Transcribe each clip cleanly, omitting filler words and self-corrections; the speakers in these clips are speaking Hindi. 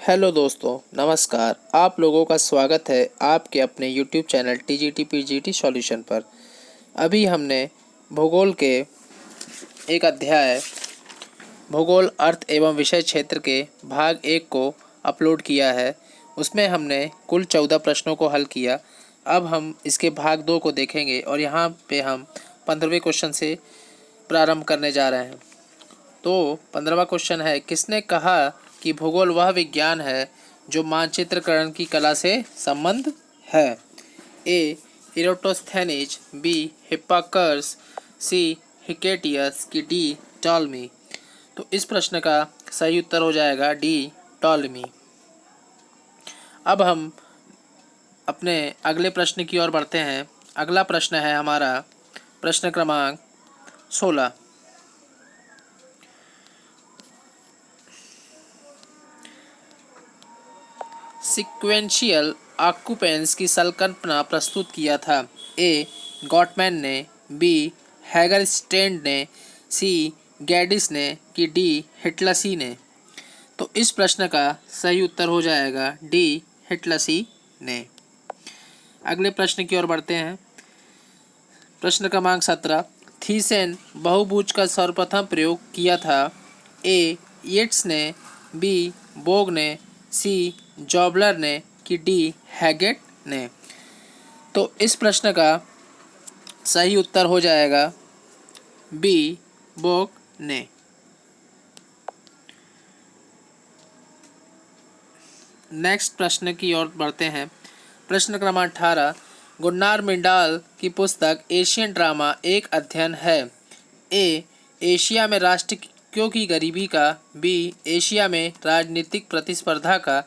हेलो दोस्तों, नमस्कार। आप लोगों का स्वागत है आपके अपने YouTube channel TGT PGT solution पर। अभी हमने भूगोल के एक अध्याय भूगोल अर्थ एवं विषय क्षेत्र के भाग 1 को अपलोड किया है। उसमें हमने कुल 14 प्रश्नों को हल किया। अब हम इसके भाग 2 को देखेंगे और यहाँ पे हम 15वें क्वेश्चन से प्रारंभ करने जा रहे हैं। तो 15वां क्वेश्चन है, किसने कहा कि भूगोल वह विज्ञान है जो मानचित्रकरण की कला से संबंध है? ए इरोटोस्थेनीज, बी हिप्पार्कस, सी हिकेटियस की डी टॉलमी। तो इस प्रश्न का सही उत्तर हो जाएगा डी टॉलमी। अब हम अपने अगले प्रश्न की ओर बढ़ते हैं। अगला प्रश्न है हमारा प्रश्न क्रमांक 16। सीक्वेंशियल ऑक्यूपेंस की संकल्पना प्रस्तुत किया था? ए गॉटमैन ने, बी हैगरस्टेड ने, सी गैडिस ने कि डी हिटलसी ने। तो इस प्रश्न का सही उत्तर हो जाएगा डी हिटलसी ने। अगले प्रश्न की ओर बढ़ते हैं। प्रश्न क्रमांक 17। थीसेन बहुभुज का सर्वप्रथम प्रयोग किया था? ए येट्स ने, बी बोग ने, सी जॉबलर ने कि डी हैगेट ने। तो इस प्रश्न का सही उत्तर हो जाएगा बी बोग ने। नेक्स्ट प्रश्न की ओर बढ़ते हैं। प्रश्न क्रमांक 18। गुन्नार मिंडाल की पुस्तक एशियन ड्रामा एक अध्ययन है? ए एशिया में राष्ट्रीय की गरीबी का, बी एशिया में राजनीतिक प्रतिस्पर्धा का,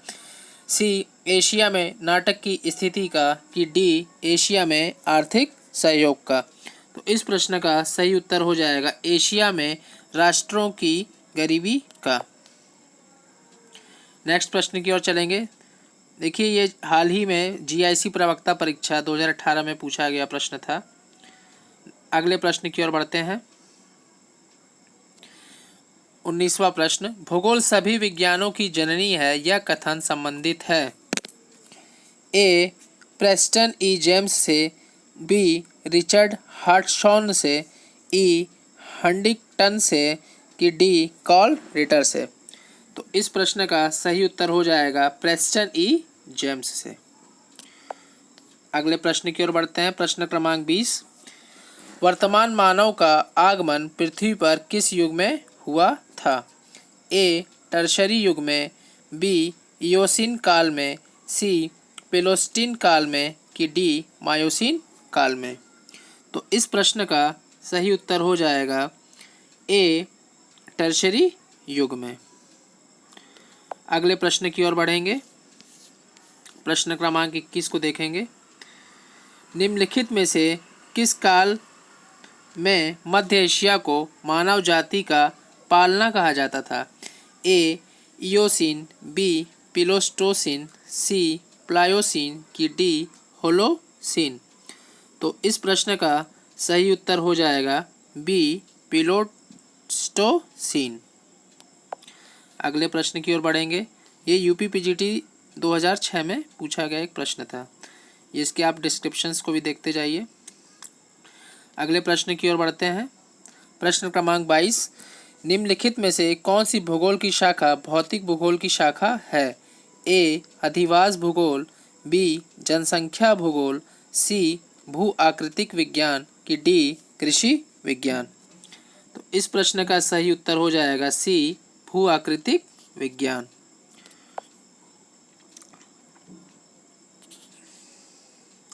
सी एशिया में नाटक की स्थिति का कि डी एशिया में आर्थिक सहयोग का। तो इस प्रश्न का सही उत्तर हो जाएगा एशिया में राष्ट्रों की गरीबी का। नेक्स्ट प्रश्न की ओर चलेंगे। देखिए, ये हाल ही में जीआईसी प्रवक्ता परीक्षा 2018 में पूछा गया प्रश्न था। अगले प्रश्न की ओर बढ़ते हैं। 19वां प्रश्न, भूगोल सभी विज्ञानों की जननी है, यह कथन संबंधित है? ए प्रेस्टन ई जेम्स से, बी रिचर्ड हार्टशॉन से, ई हंटिंगटन से कि डी कॉल रिटर से। तो इस प्रश्न का सही उत्तर हो जाएगा प्रेस्टन ई जेम्स से। अगले प्रश्न की ओर बढ़ते हैं। प्रश्न क्रमांक 20। वर्तमान मानव का आगमन पृथ्वी पर किस युग में हुआ था? ए टर्शरी युग में, बी इयोसीन काल में, सी प्लेस्टोसीन काल में कि डी मायोसीन काल में। तो इस प्रश्न का सही उत्तर हो जाएगा ए टर्शरी युग में। अगले प्रश्न की ओर बढ़ेंगे। प्रश्न क्रमांक 21 को देखेंगे। निम्नलिखित में से किस काल में मध्य एशिया को मानव जाति का पालना कहा जाता था? ए इयोसीन, बी प्लेस्टोसीन, सी प्लायोसीन कि डी होलोसीन। तो इस प्रश्न का सही उत्तर हो जाएगा बी प्लेस्टोसीन। अगले प्रश्न की ओर बढ़ेंगे। ये यूपी पीजीटी 2006 में पूछा गया एक प्रश्न था। इसके आप डिस्क्रिप्शंस को भी देखते जाइए। अगले प्रश्न की ओर बढ़ते हैं। प्रश्न क्रमांक 22। निम्नलिखित में से कौन सी भूगोल की शाखा भौतिक भूगोल की शाखा है? ए अधिवास भूगोल, बी जनसंख्या भूगोल, सी भू आकृतिक विज्ञान कि डी कृषि विज्ञान। तो इस प्रश्न का सही उत्तर हो जाएगा सी भू आकृतिक विज्ञान।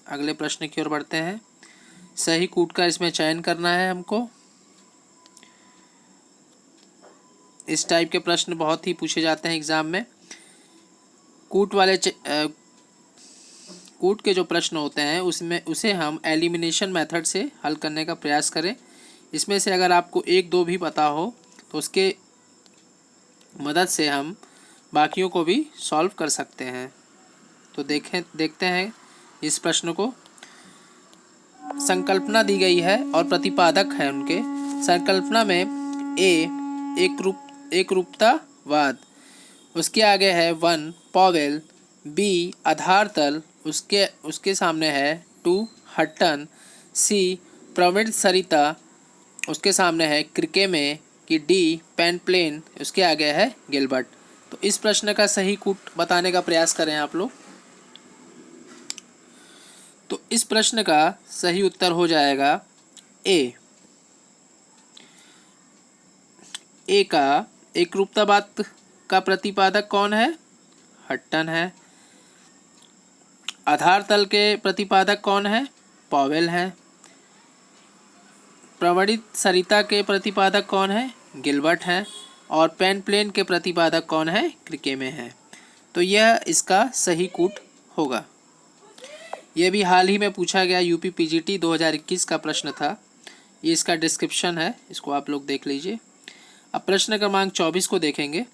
अगले प्रश्न की ओर बढ़ते हैं। सही कूट का इसमें चयन करना है हमको। इस टाइप के प्रश्न बहुत ही पूछे जाते हैं एग्जाम में। कूट के जो प्रश्न होते हैं उसमें उसे हम एलिमिनेशन मेथड से हल करने का प्रयास करें। इसमें से अगर आपको एक दो भी पता हो तो उसके मदद से हम बाकियों को भी सॉल्व कर सकते हैं। तो देखते हैं इस प्रश्न को। संकल्पना दी गई है और प्रतिपादक है उनके। संकल्पना में ए एक रूपतावाद, उसके आगे है 1 पॉवेल, बी आधार तल, उसके सामने है 2 हट्टन, सी प्रमिड सरिता, उसके सामने है क्रिकेमे, कि डी पेन प्लेन, उसके आगे है गिलबर्ट। तो इस प्रश्न का सही कूट बताने का प्रयास करें आप लोग। तो इस प्रश्न का सही उत्तर हो जाएगा ए। ए का एकरूपतावाद का प्रतिपादक कौन है? हट्टन है। आधार तल के प्रतिपादक कौन है? पॉवेल है। प्रवणित सरिता के प्रतिपादक कौन है? गिलबर्ट है। और पेन प्लेन के प्रतिपादक कौन है? क्रिकेमे है। तो यह इसका सही कूट होगा। यह भी हाल ही में पूछा गया यूपी पीजीटी 2021 का प्रश्न था। ये इसका डिस्क्रिप्शन है, इसको आप लोग देख लीजिए। अब प्रश्न क्रमांक 24 को देखेंगे।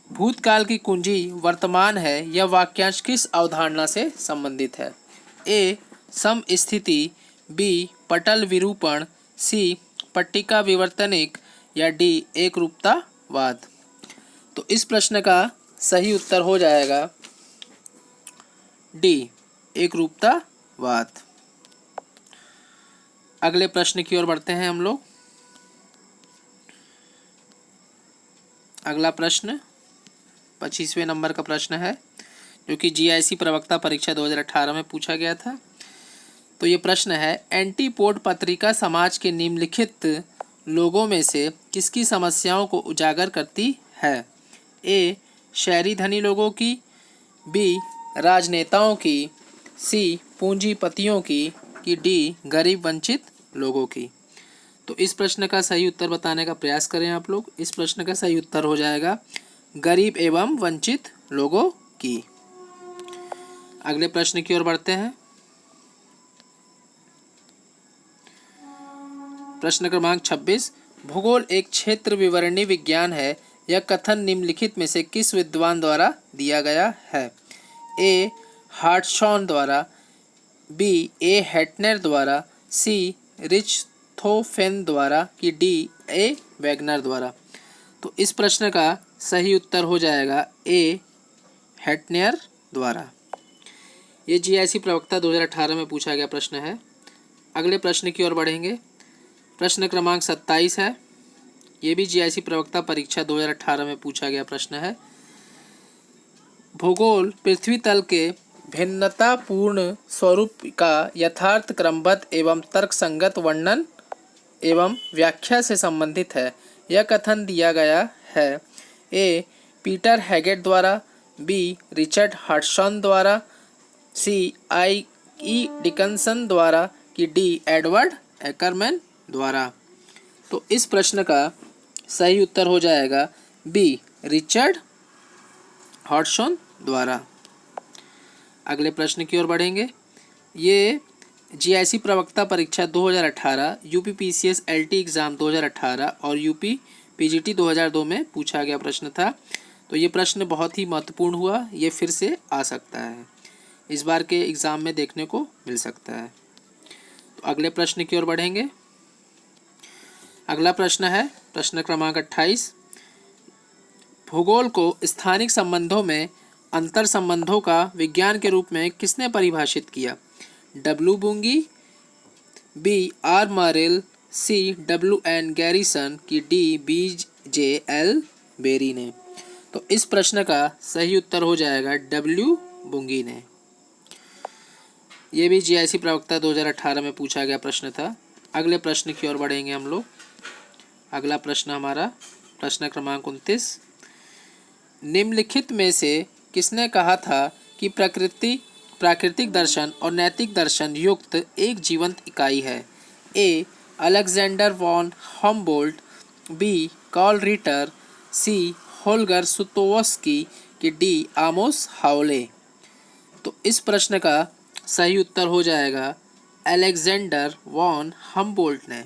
भूतकाल की कुंजी वर्तमान है, यह वाक्यांश किस अवधारणा से संबंधित है? ए समस्थिति, बी पटल विरूपण, सी पट्टिका विवर्तनिक, या डी एकरूपतावाद। तो इस प्रश्न का सही उत्तर हो जाएगा डी एकरूपतावाद। अगले प्रश्न की ओर बढ़ते हैं हम लोग। अगला प्रश्न 25वें नंबर का प्रश्न है, जो कि जीआईसी प्रवक्ता परीक्षा 2018 में पूछा गया था। तो ये प्रश्न है, एंटीपोड पत्रिका समाज के निम्नलिखित लोगों में से किसकी समस्याओं को उजागर करती है? ए शहरी धनी लोगों की, बी राजनेताओं की, सी पूंजीपतियों की, कि डी गरीब वंचित लोगों की। तो इस प्रश्न का सही उत्तर बताने का प्रयास करें आप लोग। इस प्रश्न का सही उत्तर हो जाएगा गरीब एवं वंचित लोगों की। अगले प्रश्न की ओर बढ़ते हैं। प्रश्न क्रमांक 26, भूगोल एक क्षेत्र विवरणी विज्ञान है, यह कथन निम्नलिखित में से किस विद्वान द्वारा दिया गया है? ए हार्टशॉन द्वारा, बी ए हेटनर द्वारा, सी रिचथोफेन द्वारा, कि डी ए वैगनर द्वारा। तो इस प्रश्न का सही उत्तर हो जाएगा ए हेटनर द्वारा। ये जीआईसी प्रवक्ता 2018 में पूछा गया प्रश्न है। अगले प्रश्न की ओर बढ़ेंगे। प्रश्न क्रमांक 27 है। ये भी जीआईसी प्रवक्ता परीक्षा 2018 में पूछा गया प्रश्न है। भूगोल पृथ्वी तल के भिन्नतापूर्ण स्वरूप का यथार्थ क्रमबद्ध एवं तर्कसंगत वर्णन एवं व्याख्या से संबंधित है, यह कथन दिया गया है। ए पीटर हैगेट द्वारा, बी रिचर्ड हार्टसन द्वारा, सी आई ई डिकन्सन द्वारा, कि डी एडवर्ड एकरमैन द्वारा। तो इस प्रश्न का सही उत्तर हो जाएगा बी रिचर्ड हार्टसन द्वारा। अगले प्रश्न की ओर बढ़ेंगे। ये जीआईसी प्रवक्ता परीक्षा 2018, यूपी पीसीएस एलटी एग्ज़ाम 2018 और यूपी पीजीटी 2002 में पूछा गया प्रश्न था। तो ये प्रश्न बहुत ही महत्वपूर्ण हुआ, ये फिर से आ सकता है, इस बार के एग्ज़ाम में देखने को मिल सकता है। तो अगले प्रश्न की ओर बढ़ेंगे। अगला प्रश्न है प्रश्न क्रमांक 28, भूगोल को स्थानिक संबंधों में अंतर संबंधों का विज्ञान के रूप में किसने परिभाषित किया? W Bunge, B R Morrill, C W N Garrison, की D B J L Berry ने। तो इस प्रश्न का सही उत्तर हो जाएगा डब्ल्यू बुंगी ने। ये भी जीआईसी प्रवक्ता 2018 में पूछा गया प्रश्न था। अगले प्रश्न की ओर बढ़ेंगे हम लोग। अगला प्रश्न हमारा प्रश्न क्रमांक 29, निम्नलिखित में से किसने कहा था कि प्राकृतिक दर्शन और नैतिक दर्शन युक्त एक जीवंत इकाई है? A Alexander von Humboldt, B Karl Ritter, C Holger Sutovsky, की डी आमोस हाउले। तो इस प्रश्न का सही उत्तर हो जाएगा अलेक्जेंडर वॉन हम्बोल्ट ने।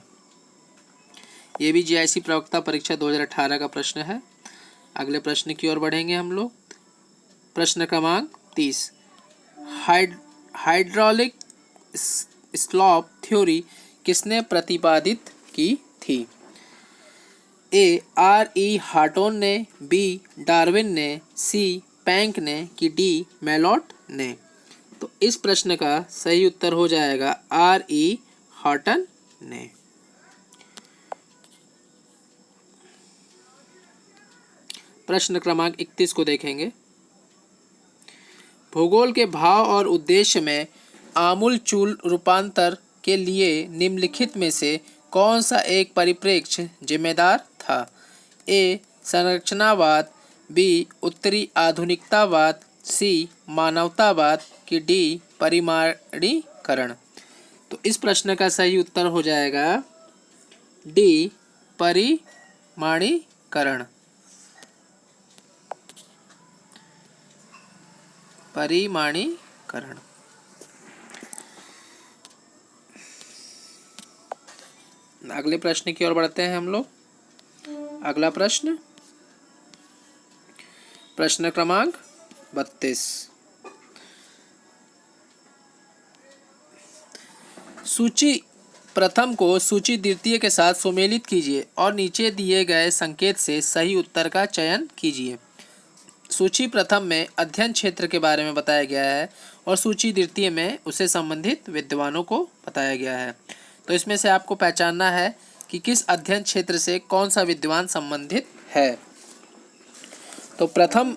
ये भी जीआईसी प्रवक्ता परीक्षा 2018 का प्रश्न है। अगले प्रश्न की ओर बढ़ेंगे हम लोग। प्रश्न क्रमांक 30, हाइड्रोलिक स्लॉप थ्योरी किसने प्रतिपादित की थी? ए आर ई हार्टोन ने, बी डार्विन ने, सी पैंक ने कि डी मेलॉट ने। तो इस प्रश्न का सही उत्तर हो जाएगा आर ई हार्टन ने। प्रश्न क्रमांक 31 को देखेंगे। भूगोल के भाव और उद्देश्य में आमूलचूल रूपांतर के लिए निम्नलिखित में से कौन सा एक परिप्रेक्ष्य जिम्मेदार था? ए संरचनावाद, बी उत्तरी आधुनिकतावाद, सी मानवतावाद कि डी परिमाणीकरण। तो इस प्रश्न का सही उत्तर हो जाएगा डी परिमाणीकरण। परिमाणीकरण। अगले प्रश्न की ओर बढ़ते हैं हम लोग। अगला प्रश्न, प्रश्न क्रमांक 32। सूची प्रथम को सूची द्वितीय के साथ सुमेलित कीजिए और नीचे दिए गए संकेत से सही उत्तर का चयन कीजिए। सूची प्रथम में अध्ययन क्षेत्र के बारे में बताया गया है और सूची द्वितीय में उससे संबंधित विद्वानों को बताया गया है। तो इसमें से आपको पहचानना है कि किस अध्ययन क्षेत्र से कौन सा विद्वान संबंधित है। तो प्रथम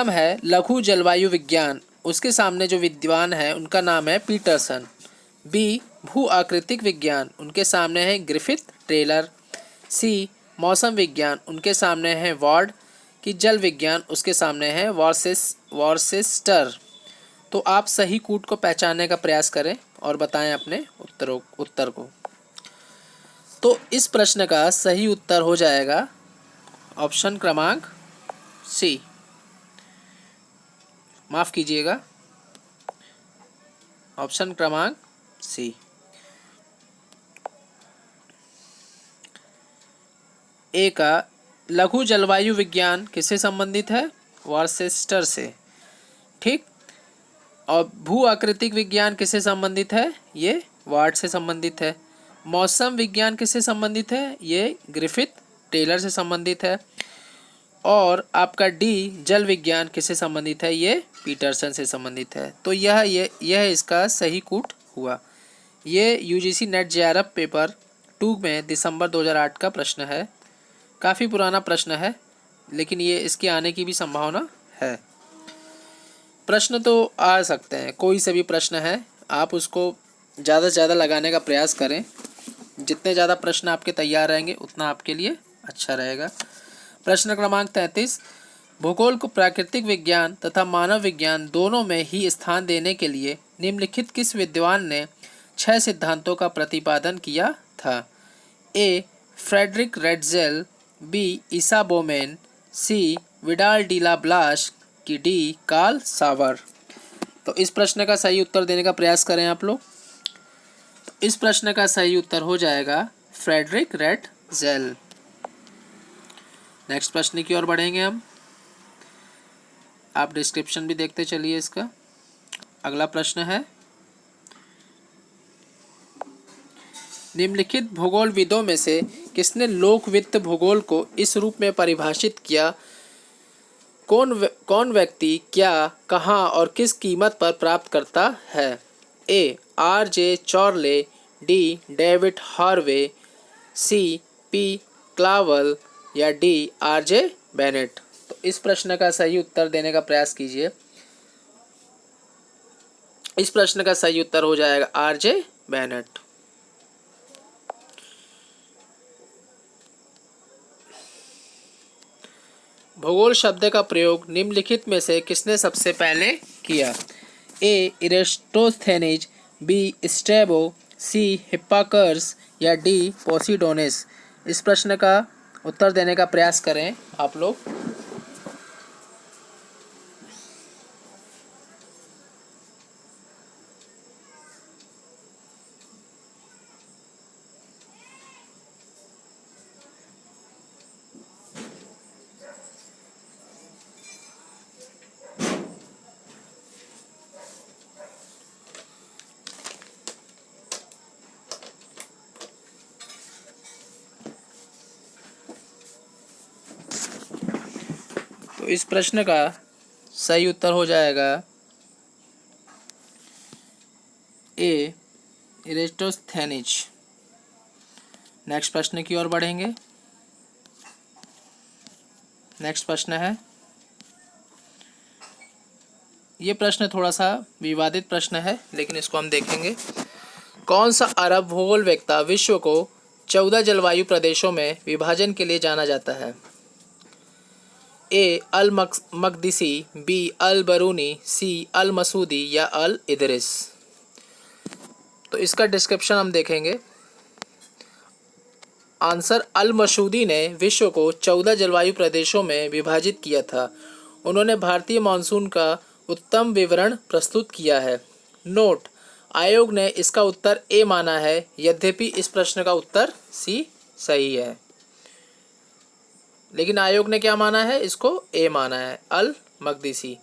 है लघु जलवायु विज्ञान, उसके सामने जो विद्वान है उनका नाम है पीटरसन। बी भू आकृतिक विज्ञान, उनके सामने है ग्रिफिथ टेलर। सी मौसम विज्ञान, उनके सामने है वार्ड। कि जल विज्ञान, उसके सामने है वॉर्सेस्टर। तो आप सही कूट को पहचानने का प्रयास करें और बताएं अपने उत्तर को। तो इस प्रश्न का सही उत्तर हो जाएगा ऑप्शन क्रमांक सी, माफ कीजिएगा, ऑप्शन क्रमांक सी। ए का लघु जलवायु विज्ञान किससे संबंधित है? वॉर्सेस्टर से। ठीक। और भू आकृतिक विज्ञान किससे संबंधित है? ये वार्ड से संबंधित है। मौसम विज्ञान किससे संबंधित है? ये ग्रिफिथ टेलर से संबंधित है। और आपका डी जल विज्ञान किससे संबंधित है? ये पीटरसन से संबंधित है। तो यह इसका सही कूट हुआ। ये यूजीसी नेट जेआरएफ पेपर 2 में दिसंबर 2008 का प्रश्न है। काफ़ी पुराना प्रश्न है, लेकिन ये इसके आने की भी संभावना है। प्रश्न तो आ सकते हैं, कोई से भी प्रश्न है, आप उसको ज़्यादा से ज़्यादा लगाने का प्रयास करें। जितने ज़्यादा प्रश्न आपके तैयार रहेंगे उतना आपके लिए अच्छा रहेगा। प्रश्न क्रमांक 33। भूगोल को प्राकृतिक विज्ञान तथा मानव विज्ञान दोनों में ही स्थान देने के लिए निम्नलिखित किस विद्वान ने 6 सिद्धांतों का प्रतिपादन किया था? ए फ्रेडरिक रेडजेल, बी ईसा बोमेन, सी विडाल डी ला ब्लाश की डी कार्ल सावर। तो इस प्रश्न का सही उत्तर देने का प्रयास करें आप लोग। इस प्रश्न का सही उत्तर हो जाएगा फ्रेडरिक रेडजेल। नेक्स्ट प्रश्न की ओर बढ़ेंगे हम। आप डिस्क्रिप्शन भी देखते चलिए इसका। अगला प्रश्न है, निम्नलिखित भूगोलविदों में से किसने लोकवित्त भूगोल को इस रूप में परिभाषित किया? कौन व्यक्ति क्या, कहाँ और किस कीमत पर प्राप्त करता है? A R J Chorley, D David Harvey, C P Claval या डी आर जे बेनेट। तो इस प्रश्न का सही उत्तर देने का प्रयास कीजिए। इस प्रश्न का सही उत्तर हो जाएगा आर जे बेनेट। भूगोल शब्द का प्रयोग निम्नलिखित में से किसने सबसे पहले किया? ए इरेस्टोस्थेनीज, बी स्ट्रैबो, सी हिप्पाकर्स या डी पोसिडोनिस। इस प्रश्न का उत्तर देने का प्रयास करें आप लोग। इस प्रश्न का सही उत्तर हो जाएगा ए, इरेटोस्थेनिज। नेक्स्ट प्रश्न की ओर बढ़ेंगे। नेक्स्ट प्रश्न है, ये प्रश्न थोड़ा सा विवादित प्रश्न है, लेकिन इसको हम देखेंगे। कौन सा अरब भूगोलवेत्ता विश्व को 14 जलवायु प्रदेशों में विभाजन के लिए जाना जाता है? ए, अल मकदिसी, बी, अल बरूनी, सी, अल मसूदी या अल इदरिस। तो इसका डिस्क्रिप्शन हम देखेंगे। आंसर, अल मसूदी ने विश्व को 14 जलवायु प्रदेशों में विभाजित किया था। उन्होंने भारतीय मानसून का उत्तम विवरण प्रस्तुत किया है। नोट, आयोग ने इसका उत्तर ए माना है, यद्यपि इस प्रश्न का उत्तर सी सही है। लेकिन आयोग ने क्या माना है? इसको ए माना है, अल मकदिसी।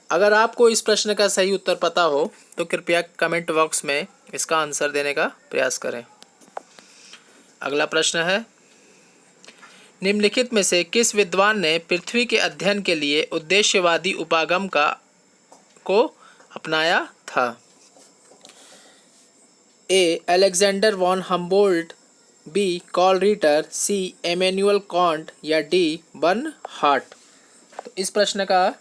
अगर आपको इस प्रश्न का सही उत्तर पता हो तो कृपया कमेंट बॉक्स में इसका आंसर देने का प्रयास करें। अगला प्रश्न है, निम्नलिखित में से किस विद्वान ने पृथ्वी के अध्ययन के लिए उद्देश्यवादी उपागम को अपनाया था? A, Alexander von Humboldt, B, Karl Ritter, C, Immanuel Kant या डी, बर्नहार्ट। तो इस प्रश्न का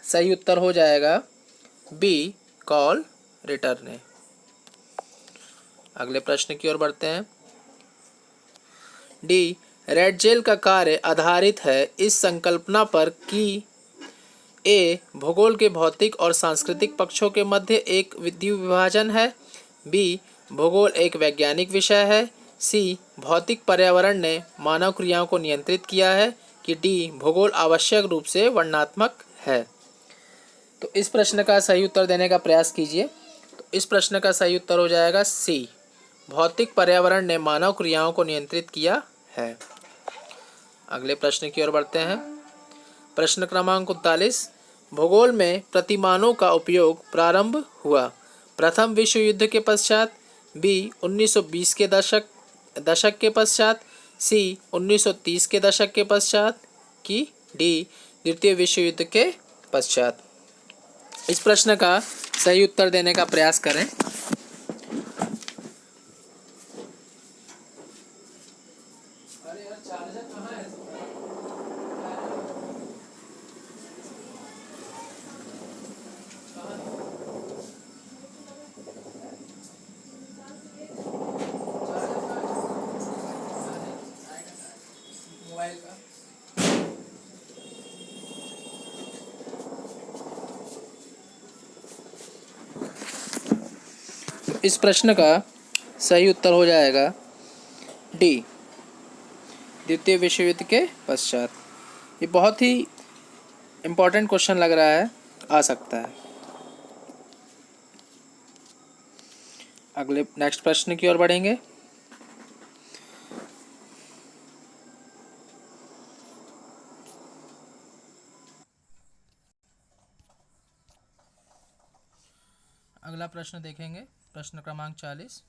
सही उत्तर हो जाएगा बी, कार्ल रिटर ने। अगले प्रश्न की ओर बढ़ते हैं। डी, रेड जेल का कार्य आधारित है इस संकल्पना पर कि ए, भूगोल के भौतिक और सांस्कृतिक पक्षों के मध्य एक विद्युत विभाजन है, बी, भूगोल एक वैज्ञानिक विषय है, सी, भौतिक पर्यावरण ने मानव क्रियाओं को नियंत्रित किया है, कि डी, भूगोल आवश्यक रूप से वर्णनात्मक है। तो इस प्रश्न का सही उत्तर देने का प्रयास कीजिए। तो इस प्रश्न का सही उत्तर हो जाएगा सी, भौतिक पर्यावरण ने मानव क्रियाओं को नियंत्रित किया है। अगले प्रश्न की ओर बढ़ते हैं। प्रश्न क्रमांक 39, भूगोल में प्रतिमानों का उपयोग प्रारंभ हुआ प्रथम विश्व युद्ध के पश्चात, बी, 1920 के दशक के पश्चात, सी, 1930 के दशक के पश्चात, कि डी, द्वितीय विश्व युद्ध के पश्चात। इस प्रश्न का सही उत्तर देने का प्रयास करें। इस प्रश्न का सही उत्तर हो जाएगा डी, द्वितीय विश्व युद्ध के पश्चात। ये बहुत ही इम्पोर्टेंट क्वेश्चन लग रहा है, आ सकता है। अगले नेक्स्ट प्रश्न की ओर बढ़ेंगे। अगला प्रश्न देखेंगे। प्रश्न क्रमांक 40,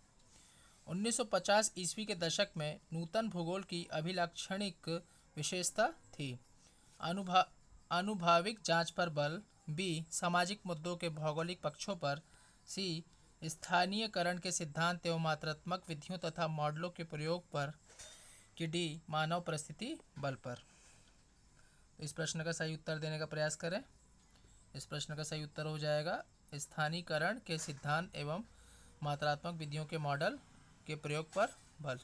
1950 ईस्वी के दशक में नूतन भूगोल की अभिलाक्षणिक विशेषता थी? आनुभाविक जांच पर बल, बी, सामाजिक मुद्दों के भौगोलिक पक्षों पर, सी, स्थानीयकरण के सिद्धांत एवं मात्रात्मक विधियों तथा मॉडलों के प्रयोग पर, कि डी, मानव परिस्थिति बल पर। इस प्रश्न का सही उत्तर देने का प्रयास करें। इस प्रश्न का सही उत्तर हो जाएगा स्थानीयकरण के सिद्धांत एवं मात्रात्मक विधियों के मॉडल के प्रयोग पर बल।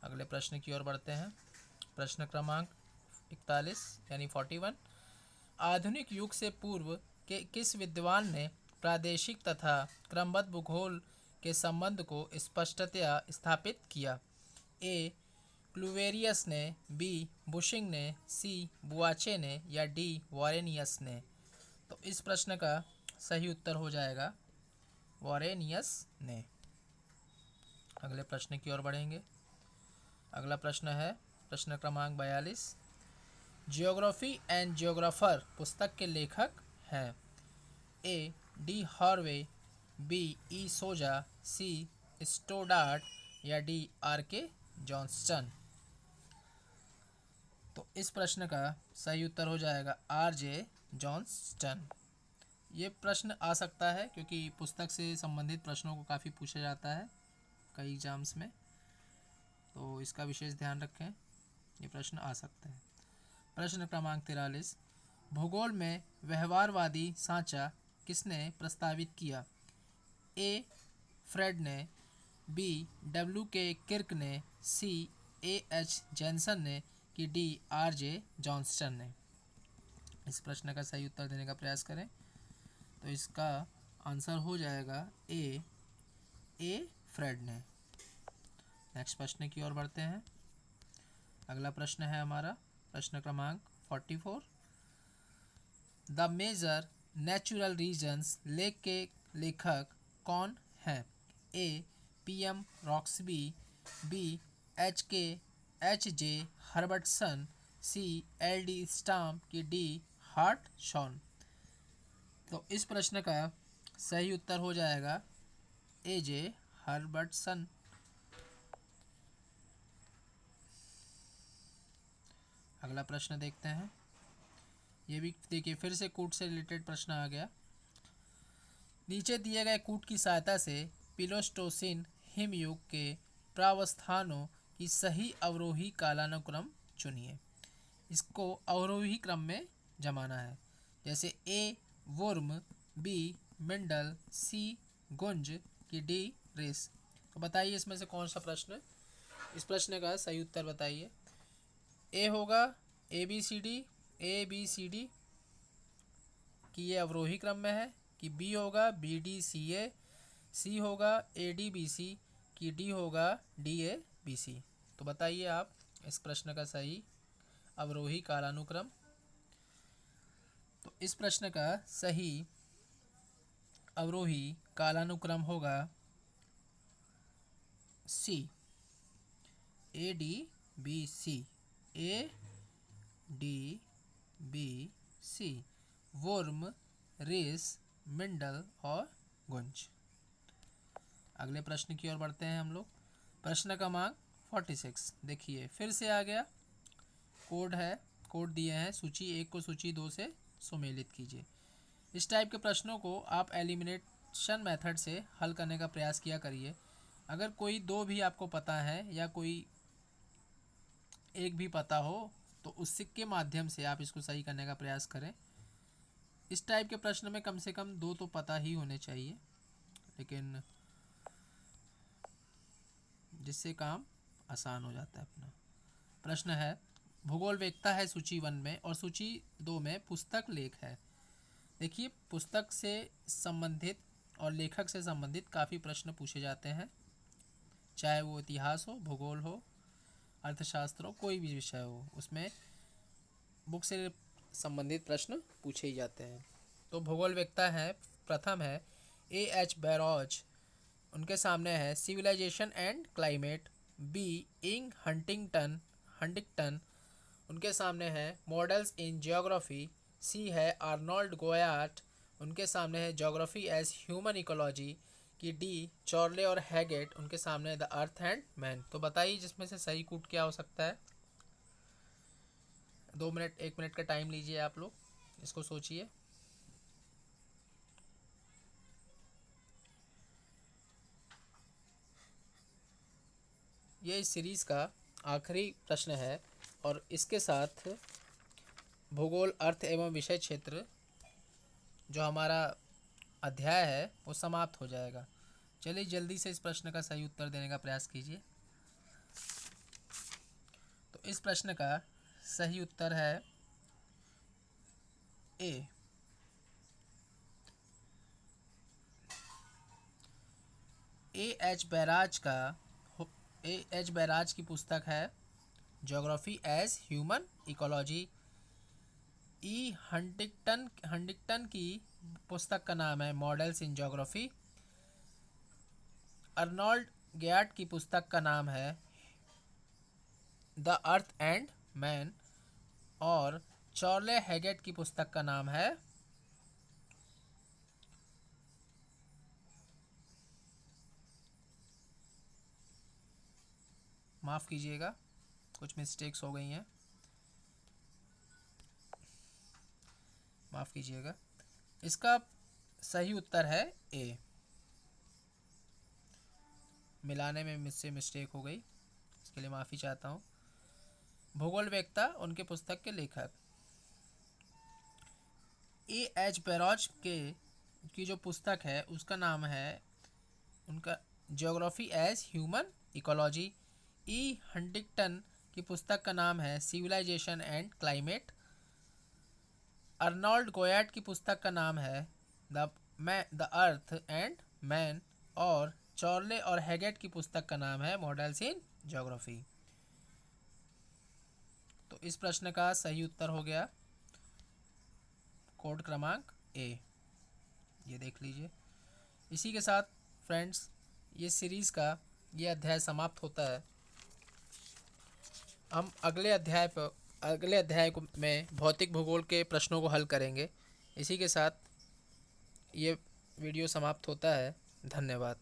अगले प्रश्न की ओर बढ़ते हैं। प्रश्न क्रमांक 41 यानी 41, आधुनिक युग से पूर्व के किस विद्वान ने प्रादेशिक तथा क्रमबद्ध भूगोल के संबंध को स्पष्टतया स्थापित किया? ए, क्लूवेरियस ने, बी, बुशिंग ने, सी, बुआचे ने या डी, वॉरेनियस ने। तो इस प्रश्न का सही उत्तर हो जाएगा वॉरेनियस ने। अगले प्रश्न की ओर बढ़ेंगे। अगला प्रश्न है प्रश्न क्रमांक 42, जियोग्राफी एंड जियोग्राफर पुस्तक के लेखक हैं? ए, डी, हॉर्वे, बी, ई, सोजा, सी, स्टोडार्ट या डी, आर के जॉनस्टन। तो इस प्रश्न का सही उत्तर हो जाएगा आर.जे. जॉनस्टन। ये प्रश्न आ सकता है क्योंकि पुस्तक से संबंधित प्रश्नों को काफ़ी पूछा जाता है कई एग्जाम्स में, तो इसका विशेष ध्यान रखें, ये प्रश्न आ सकते हैं। प्रश्न क्रमांक 43, भूगोल में व्यवहारवादी सांचा किसने प्रस्तावित किया? ए. फ्रेड ने, बी. W.K. किर्क ने, सी. A.H. जैनसन ने कि डी. R.J. जॉनस्टन ने? इस प्रश्न का सही उत्तर देने का प्रयास करें। तो इसका आंसर हो जाएगा ए. फ्रेड ने। नेक्स्ट प्रश्न की ओर बढ़ते हैं। अगला प्रश्न है हमारा प्रश्न क्रमांक 44, द मेजर नेचुरल रीजन्स लेक के लेखक कौन है? A. P.M. Roxby, B. H.J. Herbertson, C. L.D. Stamp की डी. हार्टशॉन? तो इस प्रश्न का सही उत्तर हो जाएगा A.J. हर्बर्टसन। अगला प्रश्न देखते हैं। ये भी देखिए फिर से कूट से रिलेटेड प्रश्न आ गया। नीचे दिए गए कूट की सहायता से प्लीस्टोसीन हिमयुग के प्रावस्थानों की सही अवरोही कालानुक्रम चुनिए। इसको अवरोही क्रम में जमाना है, जैसे ए. वुर्म, बी. मिंडल, सी. गुंज की डी. रेस। तो बताइए इसमें से कौन सा प्रश्न, इस प्रश्न का सही उत्तर बताइए। ए होगा ए बी सी डी कि ये अवरोही क्रम में है, कि बी होगा BD CA, सी होगा AD BC कि डी होगा DA BC? तो बताइए आप इस प्रश्न का सही अवरोही कालानुक्रम। तो इस प्रश्न का सही अवरोही कालानुक्रम होगा C, AD BC। AD BC, Wurm, Riss, Mindel और गुंज। अगले प्रश्न की ओर बढ़ते हैं हम लोग। प्रश्न क्रमांक 46 देखिए फिर से आ गया। कोड है, कोड दिए हैं, सूची 1 को सूची 2 से सुमेलित कीजिए। इस टाइप के प्रश्नों को आप एलिमिनेशन मेथड से हल करने का प्रयास किया करिए। अगर कोई दो भी आपको पता है या कोई एक भी पता हो तो उसके के माध्यम से आप इसको सही करने का प्रयास करें। इस टाइप के प्रश्न में कम से कम दो तो पता ही होने चाहिए, लेकिन जिससे काम आसान हो जाता है अपना। प्रश्न है, भूगोल वेत्ता है सूची 1 में और सूची 2 में पुस्तक लेख है। देखिए पुस्तक से संबंधित और लेखक से संबंधित काफ़ी प्रश्न पूछे जाते हैं, चाहे वो इतिहास हो, भूगोल हो, अर्थशास्त्र हो, कोई भी विषय हो, उसमें बुक से संबंधित प्रश्न पूछे ही जाते हैं। तो भूगोल वेत्ता है, प्रथम है A.H. बैरॉज, उनके सामने है सिविलाइजेशन एंड क्लाइमेट। बी. इंग हंटिंगटन, उनके सामने है मॉडल्स इन ज्योग्राफी। सी है आर्नोल्ड गोयार्ट, उनके सामने है ज्योग्राफी एज ह्यूमन इकोलॉजी की डी. चॉर्ले और हैगेट, उनके सामने है द अर्थ एंड मैन। तो बताइए जिसमें से सही कूट क्या हो सकता है। 2 मिनट 1 मिनट का टाइम लीजिए आप लोग, इसको सोचिए। ये इस सीरीज़ का आखिरी प्रश्न है और इसके साथ भूगोल, अर्थ एवं विषय क्षेत्र जो हमारा अध्याय है वो समाप्त हो जाएगा। चलिए जल्दी से इस प्रश्न का सही उत्तर देने का प्रयास कीजिए। तो इस प्रश्न का सही उत्तर है ए. A.H. बैराज की पुस्तक है ज्योग्राफी एज ह्यूमन इकोलॉजी। ई. हंटिंगटन की पुस्तक का नाम है मॉडल्स इन ज्योग्राफी। अर्नोल्ड गयार्ट की पुस्तक का नाम है द अर्थ एंड मैन और चॉर्ले हैगेट की पुस्तक का नाम है माफ़ कीजिएगा कुछ मिस्टेक्स हो गई हैं। माफ़ कीजिएगा, इसका सही उत्तर है ए। मिलाने में मुझसे मिस्टेक हो गई, इसके लिए माफ़ी चाहता हूँ। भूगोल वेत्ता, उनके पुस्तक के लेखक A.H. बैरॉज की जो पुस्तक है उसका नाम है उनका ज्योग्राफी एज ह्यूमन इकोलॉजी। ई हंटिंगटन की पुस्तक का नाम है सिविलाइजेशन एंड क्लाइमेट। अर्नोल्ड गोयाट की पुस्तक का नाम है द अर्थ एंड मैन। और चॉर्ले और हैगेट की पुस्तक का नाम है मॉडल्स इन ज्योग्राफी। तो इस प्रश्न का सही उत्तर हो गया कोड क्रमांक ए, ये देख लीजिए। इसी के साथ फ्रेंड्स ये सीरीज़ का ये अध्याय समाप्त होता है। हम अगले अध्याय में भौतिक भूगोल के प्रश्नों को हल करेंगे। इसी के साथ ये वीडियो समाप्त होता है। धन्यवाद।